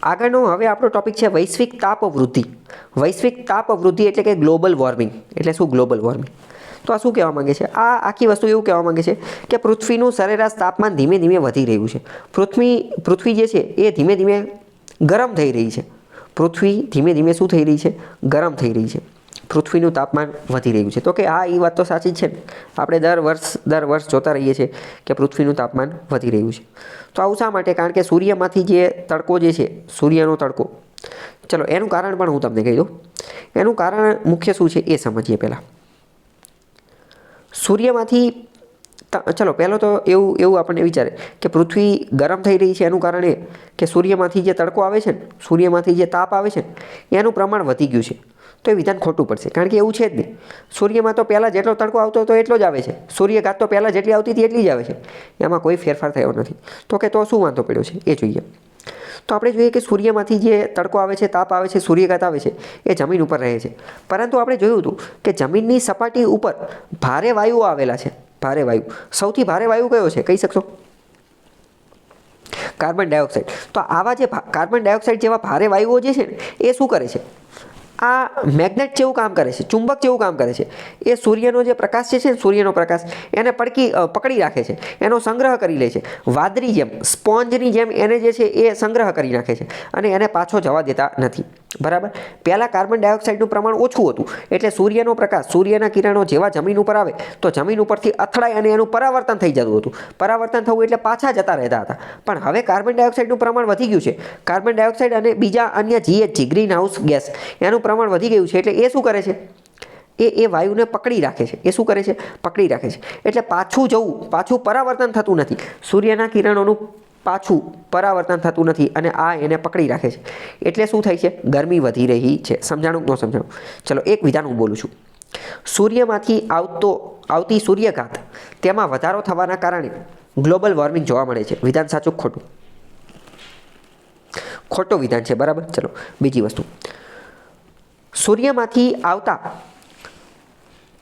આગળનો હવે આપણો ટોપિક છે વૈશ્વિક તાપ વૃદ્ધિ. વૈશ્વિક તાપ વૃદ્ધિ એટલે કે ગ્લોબલ વોર્મિંગ. એટલે શું ગ્લોબલ વોર્મિંગ? તો આ શું કહેવા માંગે છે? આ આખી વસ્તુ એવું કહેવા માંગે છે કે પૃથ્વીનું સરેરાશ તાપમાન ધીમે ધીમે વધી રહ્યું છે. પૃથ્વી જે છે એ ધીમે ધીમે ગરમ થઈ રહી છે. પૃથ્વી ધીમે ધીમે શું થઈ રહી છે? ગરમ થઈ રહી છે. પૃથ્વીનું તાપમાન વધી રહ્યું છે. તો કે હા, એ વાત તો સાચી જ છે ને. આપણે દર વર્ષ જોતા રહીએ છીએ કે પૃથ્વીનું તાપમાન વધી રહ્યું છે. તો આવું શા માટે? કારણ કે સૂર્યમાંથી જે તડકો જે છે, સૂર્યનો તડકો, ચલો એનું કારણ પણ હું તમને કહી દઉં. એનું કારણ મુખ્ય શું છે એ સમજીએ પહેલાં. સૂર્યમાંથી ચલો પહેલો તો એવું આપણને વિચારે કે પૃથ્વી ગરમ થઈ રહી છે એનું કારણ એ કે સૂર્યમાંથી જે તડકો આવે છે ને, સૂર્યમાંથી જે તાપ આવે છે ને એનું પ્રમાણ વધી ગયું છે. તો એ વિધાન ખોટું પડશે, કારણ કે એવું છે જ નહીં. સૂર્યમાં તો પહેલાં જેટલો તડકો આવતો હતો એટલો જ આવે છે. સૂર્યઘાત તો પહેલાં જેટલી આવતી હતી એટલી જ આવે છે. એમાં કોઈ ફેરફાર થયો નથી. તો કે તો શું વાંધો પડ્યો છે એ જોઈએ. તો આપણે જોઈએ કે સૂર્યમાંથી જે તડકો આવે છે, તાપ આવે છે, સૂર્યઘાત આવે છે એ જમીન ઉપર રહે છે. પરંતુ આપણે જોયું હતું કે જમીનની સપાટી ઉપર ભારે વાયુઓ આવેલા છે. ભારે વાયુ. સૌથી ભારે વાયુ કયો છે કહી શકશો? Carbon dioxide. તો આવા જે કાર્બન ડાયોક્સાઇડ જેવા ભારે વાયુઓ જે છે ને એ શું કરે છે? આ મેગ્નેટ જેવું કામ કરે છે, ચુંબક જેવું કામ કરે છે. એ સૂર્યનો જે પ્રકાશ છે ને, સૂર્યનો પ્રકાશ એને પકડી રાખે છે, એનો સંગ્રહ કરી લે છે. વાદળી જેમ, સ્પોન્જની જેમ એને જે છે એ સંગ્રહ કરી નાખે છે અને એને પાછો જવા દેતા નથી. બરાબર? પહેલાં કાર્બન ડાયોક્સાઇડનું પ્રમાણ ઓછું હતું એટલે સૂર્યનો પ્રકાશ, સૂર્યના કિરણો જેવા જમીન ઉપર આવે તો જમીન ઉપરથી અથડાય અને એનું પરાવર્તન થઈ જતું હતું. પરાવર્તન થવું એટલે પાછા જતા રહેતા હતા. પણ હવે કાર્બન ડાયોક્સાઇડનું પ્રમાણ વધી ગયું છે. કાર્બન ડાયોક્સાઇડ અને બીજા અન્ય GHG, ગ્રીન હાઉસ ગેસ, એનું પ્રમાણ વધી ગયું છે. એટલે એ શું કરે છે? એ વાયુને પકડી રાખે છે. એ શું કરે છે? પકડી રાખે છે. એટલે પાછું પરાવર્તન થતું નથી. સૂર્યના કિરણોનું પાછું પરાવર્તન થતું નથી અને આ એને પકડી રાખે છે. એટલે શું થાય છે? ગરમી વધી રહી છે. સમજાણું ન સમજાણું? ચલો એક વિધાન હું બોલું છું. સૂર્યમાંથી આવતી સૂર્યઘાત, તેમાં વધારો થવાના કારણે ગ્લોબલ વોર્મિંગ જોવા મળે છે. વિધાન સાચું ખોટું? ખોટું વિધાન છે. બરાબર. ચલો બીજી વસ્તુ. સૂર્યમાંથી આવતા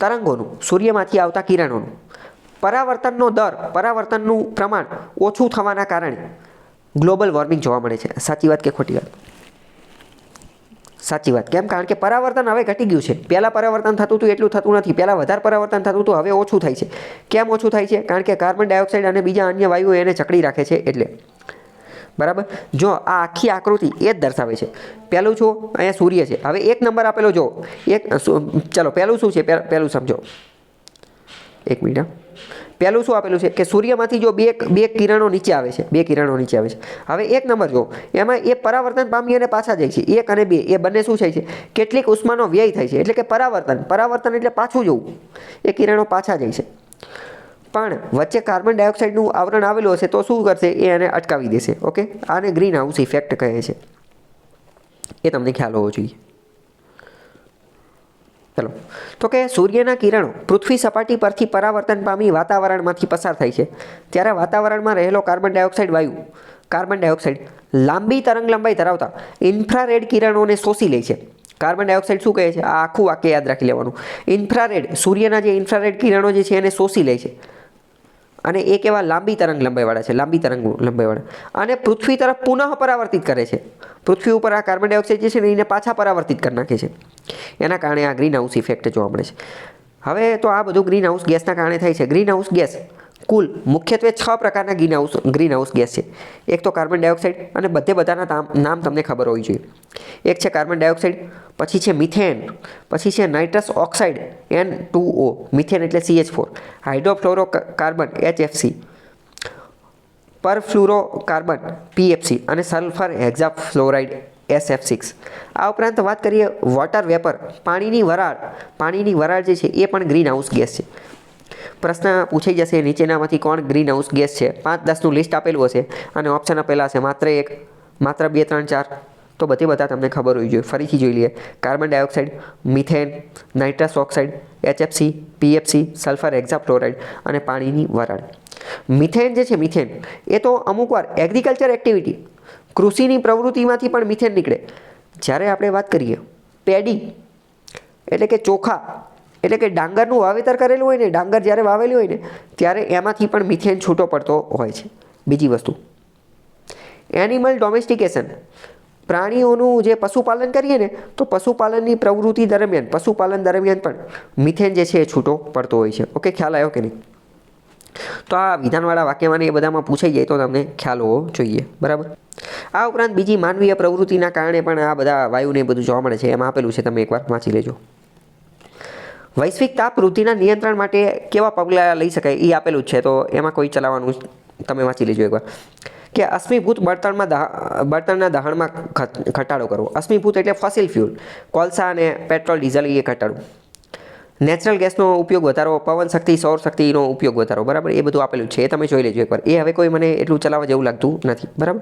તરંગોનું, સૂર્યમાંથી આવતા કિરણોનું પરાવર્તનનું પ્રમાણ ઓછું થવાના કારણે ગ્લોબલ વોર્મિંગ જોવા મળે છે. સાચી વાત કે ખોટી વાત? સાચી વાત. કેમ? કારણ કે પરાવર્તન હવે ઘટી ગયું છે. પહેલાં પરાવર્તન થતું હતું એટલું થતું નથી. પહેલાં વધારે પરાવર્તન થતું હતું, હવે ઓછું થાય છે. કેમ ઓછું થાય છે? કારણ કે કાર્બન ડાયોક્સાઇડ અને બીજા અન્ય વાયુઓ એને જકડી રાખે છે એટલે. બરાબર? જો આ આખી આકૃતિ એ જ દર્શાવે છે. પહેલું જો અહીંયા સૂર્ય છે. હવે એક નંબર આપેલો જો. ચલો પહેલું શું છે? પહેલું સમજો. એક મિનિટ. પહેલું શું આપેલું છે કે સૂર્યમાંથી જો બે કિરણો નીચે આવે છે. બે કિરણો નીચે આવે છે. હવે એક નંબર જો, એમાં એ પરાવર્તન પામી અને પાછા જાય છે. 1 અને 2 એ બંને શું થાય છે? કેટલીક ઉષ્માનો વ્યય થાય છે. એટલે કે પરાવર્તન એટલે પાછું જવું. એ કિરણો પાછા જાય છે. પણ વચ્ચે કાર્બન ડાયોક્સાઇડનું આવરણ આવેલું હશે તો શું કરશે? એ એને અટકાવી દેશે. ઓકે? આને ગ્રીન હાઉસ ઇફેક્ટ કહે છે. એ તમને ખ્યાલ હોવો જોઈએ. ચલો, તો કે સૂર્યના કિરણો પૃથ્વી સપાટી પરથી પરાવર્તન પામી વાતાવરણમાંથી પસાર થાય છે ત્યારે વાતાવરણમાં રહેલો કાર્બન ડાયોક્સાઇડ લાંબી તરંગલંબાઈ ધરાવતા ઇન્ફ્રારેડ કિરણોને શોષી લે છે. કાર્બન ડાયોક્સાઇડ શું કહે છે? આ આખું વાક્ય યાદ રાખી લેવાનું. ઇન્ફ્રારેડ, સૂર્યના જે ઇન્ફ્રારેડ કિરણો જે છે એને શોષી લે છે અને એ કેવા? લાંબી તરંગલંબાઈવાળા અને પૃથ્વી તરફ પુનઃ પરાવર્તિત કરે છે. પૃથ્વી ઉપર આ કાર્બન ડાયોક્સાઇડ જે છે ને એને પાછા પરાવર્તિત કરી નાખે છે. એના કારણે આ ગ્રીન હાઉસ ઇફેક્ટ જોવા મળે છે. હવે તો આ બધું ગ્રીન હાઉસ ગેસના કારણે થાય છે. ગ્રીન હાઉસ ગેસ કુલ મુખ્યત્વે 6 પ્રકારના ગ્રીન હાઉસ ગેસ છે. એક તો કાર્બન ડાયોક્સાઇડ, અને બધાના નામ તમને ખબર હોવી જોઈએ. એક છે કાર્બન ડાયોક્સાઇડ, પછી છે મિથેન, પછી છે નાઇટ્રસ ઓક્સાઇડ N2O, મિથેન એટલે CH4, હાઇડ્રોફ્લોરોકાર્બન HFC, પરફ્લુરોકાર્બન PFC અને સલ્ફર હેક્ઝાફ્લોરાઇડ SF6. આ ઉપરાંત વાત કરીએ વોટર વેપર, પાણીની વરાળ જે છે એ પણ ગ્રીન હાઉસ ગેસ છે. પ્રશ્ન પૂછાઈ જશે નીચેનામાંથી કોણ ગ્રીન હાઉસ ગેસ છે? 5-10નું લિસ્ટ આપેલું હશે અને ઓપ્શન આપેલા હશે માત્ર 1, માત્ર 2, 3, 4. તો બધા તમને ખબર હોવી જોઈએ. ફરીથી જોઈ લઈએ. Carbon dioxide, methane, nitrous oxide, HFC, PFC, sulphur hexafluoride અને પાણીની વરાળ. મિથેન જે છે, મિથેન એ તો અમુકવાર એગ્રીકલ્ચર એક્ટિવિટી, કૃષિની પ્રવૃત્તિમાંથી પણ મિથેન નીકળે. જ્યારે આપણે વાત કરીએ પેડી એટલે કે ચોખા, એટલે કે ડાંગરનું વાવેતર કરેલું હોય ને, ડાંગર જ્યારે વાવેલું હોય ને ત્યારે એમાંથી પણ મિથેન છૂટો પડતો હોય છે. બીજી વસ્તુ, એનિમલ ડોમેસ્ટિકેશન, પ્રાણીઓનું જે પશુપાલન કરીએ ને તો પશુપાલનની પ્રવૃત્તિ દરમિયાન પણ મિથેન જે છે એ છૂટો પડતો હોય છે. ઓકે, ખ્યાલ આવ્યો કે નહીં? તો આ વિધાનવાળા વાક્યમાં ને એ બધામાં પૂછાઈ જાય તો તમને ખ્યાલ હોવો જોઈએ. બરાબર. આ ઉપરાંત બીજી માનવીય પ્રવૃત્તિના કારણે પણ આ બધા વાયુને એ બધું જોવા મળે છે. એમાં આપેલું છે, તમે એકવાર વાંચી લેજો. વૈશ્વિક તાપ વૃદ્ધિના નિયંત્રણ માટે કેવા પગલાં લઈ શકાય એ આપેલું જ છે. તો એમાં કોઈ ચલાવવાનું તમે વાંચી લેજો એકવાર. કે અશ્મિભૂત બળતણના દહનમાં ઘટાડો કરવો. અશ્મિભૂત એટલે ફોસિલ ફ્યુલ, કોલસા અને પેટ્રોલ ડીઝલ એ ઘટાડવું. નેચરલ ગેસનો ઉપયોગ વધારો, પવન શક્તિ, સૌર શક્તિનો ઉપયોગ વધારો. બરાબર, એ બધું આપેલું છે, એ તમે જોઈ લેજો એકવાર. એ હવે કોઈ મને એટલું ચલાવવા જેવું લાગતું નથી. બરાબર.